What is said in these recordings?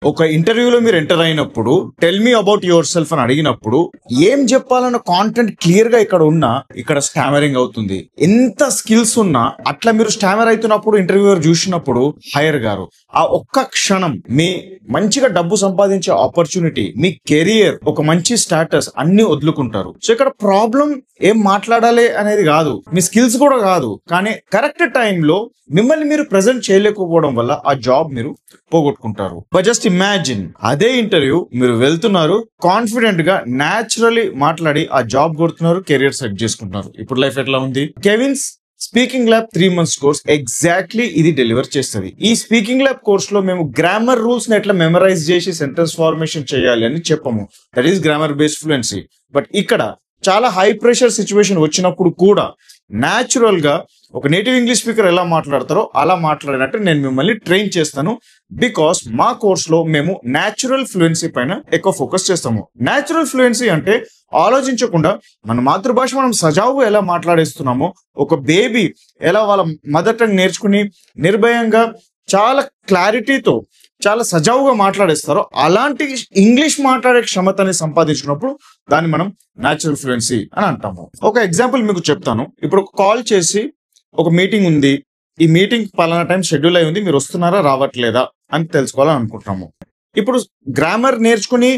ఒక ఇంటర్వ్యూలో మీరు ఎంటర్ అయినప్పుడు tell me about your self అని అడిగినప్పుడు ఏం చెప్పాలన్న కాంటెంట్ క్లియర్ గా ఇక్కడ స్టామరింగ్ అవుతుంది. ఎంత స్కిల్స్ ఉన్నా అట్లా మీరు స్టామర్ అవుతున్నప్పుడు ఇంటర్వ్యూవర్ చూసినప్పుడు హైర్ గారు ఆ ఒక్క క్షణం మీ మంచిగా డబ్బు సంపాదించే ఆపర్చునిటీ, మీ కెరియర్, ఒక మంచి స్టేటస్ అన్ని వదులుకుంటారు. సో ఇక్కడ ప్రాబ్లం ఏం మాట్లాడాలి అనేది కాదు, మీ స్కిల్స్ కూడా కాదు, కానీ కరెక్ట్ టైంలో మిమ్మల్ని మీరు ప్రెజెంట్ చేయలేకపోవడం వల్ల ఆ జాబ్ మీరు పోగొట్టుకుంటారు. బట్ జస్ట్ ఇమాజిన్, అదే ఇంటర్వ్యూ మీరు వెళ్తున్నారు, కాన్ఫిడెంట్ గా న్యాచురలీ మాట్లాడి ఆ జాబ్ కొడుతున్నారు, కెరియర్ సెట్ చేసుకుంటున్నారు. ఇప్పుడు లైఫ్ ఎట్లా ఉంది? Kevin's speaking lab 3 months course exactly ఇది డెలివర్ చేస్తుంది. ఈ స్పీకింగ్ ల్యాబ్ కోర్స్ లో మేము గ్రామర్ రూల్స్ ని ఎట్లా మెమరైజ్ చేసి సెంటెన్స్ ఫార్మేషన్ చేయాలి అని చెప్పము. That is grammar based fluency. But ఇక్కడ చాలా హై ప్రెషర్ సిచ్యువేషన్ వచ్చినప్పుడు కూడా న్యాచురల్ గా ఒక నేటివ్ ఇంగ్లీష్ స్పీకర్ ఎలా మాట్లాడతారో అలా మాట్లాడినట్టు నేను మిమ్మల్ని ట్రైన్ చేస్తాను. బికాస్ మా కోర్స్ లో మేము న్యాచురల్ ఫ్లూయెన్సీ పైన ఎక్కువ ఫోకస్ చేస్తాము. న్యాచురల్ ఫ్లూయెన్సీ అంటే ఆలోచించకుండా మన మాతృభాష మనం సజావుగా ఎలా మాట్లాడేస్తున్నామో, ఒక బేబీ ఎలా వాళ్ళ మదర్ టంగ్ నేర్చుకుని నిర్భయంగా చాలా క్లారిటీతో చాలా సజావుగా మాట్లాడేస్తారో అలాంటి ఇంగ్లీష్ మాట్లాడే క్షమతని సంపాదించినప్పుడు దాన్ని మనం న్యాచురల్ ఫ్లూయెన్సీ అని అంటాము. ఒక ఎగ్జాంపుల్ మీకు చెప్తాను. ఇప్పుడు కాల్ చేసి ఒక మీటింగ్ ఉంది, ఈ మీటింగ్ పలానా టైం షెడ్యూల్ అయి ఉంది, మీరు వస్తున్నారా రావట్లేదా అని తెలుసుకోవాలని అనుకుంటున్నాము. ఇప్పుడు గ్రామర్ నేర్చుకుని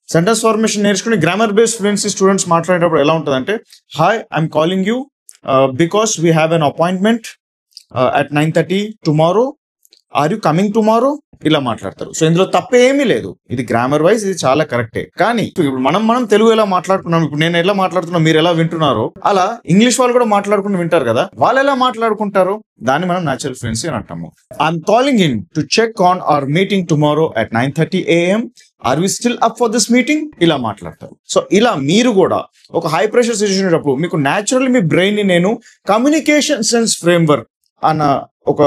సెంటెన్స్ ఫార్మేషన్ నేర్చుకుని గ్రామర్ బేస్డ్ ఫ్లూయెన్సీ స్టూడెంట్స్ మాట్లాడేటప్పుడు ఎలా ఉంటుంది అంటే, hi I'm calling you because we have an appointment at 9:30 tomorrow, are you coming tomorrow, ఇలా మాట్లాడతారు. సో ఇందులో తప్పేమీ లేదు, ఇది గ్రామర్ వైజ్ ఇది చాలా కరెక్టే. కానీ ఇప్పుడు మనం తెలుగు ఎలా మాట్లాడుకున్నాం, ఇప్పుడు నేను ఎలా మాట్లాడుతున్నా మీరు ఎలా వింటున్నారో అలా ఇంగ్లీష్ వాళ్ళు కూడా మాట్లాడుకుని వింటారు కదా, వాళ్ళు ఎలా మాట్లాడుకుంటారో దాన్ని మనం న్యాచురల్ ఫ్లూయెన్సీ అని అంటాము. I'm calling in to check on our meeting tomorrow at 9:30 AM, are we still up for this meeting, ఇలా మాట్లాడతారు. సో ఇలా మీరు కూడా ఒక హై ప్రెషర్ సిచ్యువేషన్ ఉన్నప్పుడు మీకు న్యాచురల్లీ మీ బ్రెయిన్ ని నేను కమ్యూనికేషన్ సెన్స్ ఫ్రేమ్వర్క్ అన్న ఒక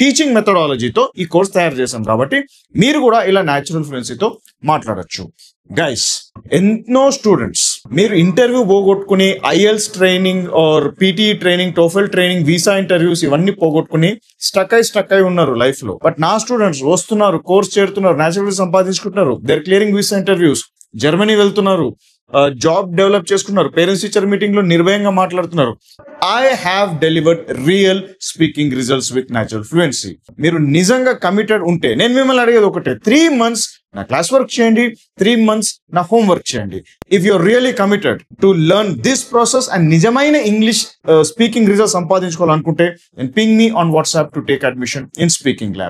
టీచింగ్ మెథడాలజీతో ఈ కోర్స్ తయారు చేశాం. కాబట్టి మీరు కూడా ఇలా న్యాచురల్ ఫ్లూయెన్సీతో మాట్లాడచ్చు. గైస్, ఎన్నో స్టూడెంట్స్ మీరు ఇంటర్వ్యూ పోగొట్టుకుని IELTS training or PTE training, TOEFL training, visa interviews ఇవన్నీ పోగొట్టుకుని స్టక్ అయి ఉన్నారు లైఫ్ లో. బట్ నా స్టూడెంట్స్ వస్తున్నారు, కోర్స్ చేరుతున్నారు, న్యాచురల్ సంపాదించుకుంటున్నారు, their clearing visa interviews, Germany వెళ్తున్నారు, జాబ్ డెవలప్ చేసుకున్నారు, పేరెంట్స్ టీచర్ మీటింగ్ లో నిర్భయంగా మాట్లాడుతున్నారు. I have delivered real speaking results with natural fluency. మీరు నిజంగా కమిటెడ్ ఉంటే నేను మిమ్మల్ని అడిగేది ఒకటే, 3 months నా క్లాస్ వర్క్ చేయండి, 3 months నా హోమ్ వర్క్ చేయండి. If your really committed to learn this process and నిజమైన ఇంగ్లీష్ స్పీకింగ్ రిజల్ట్స్ సంపాదించుకోవాలనుకుంటే ping me on WhatsApp to take admission in speaking lab.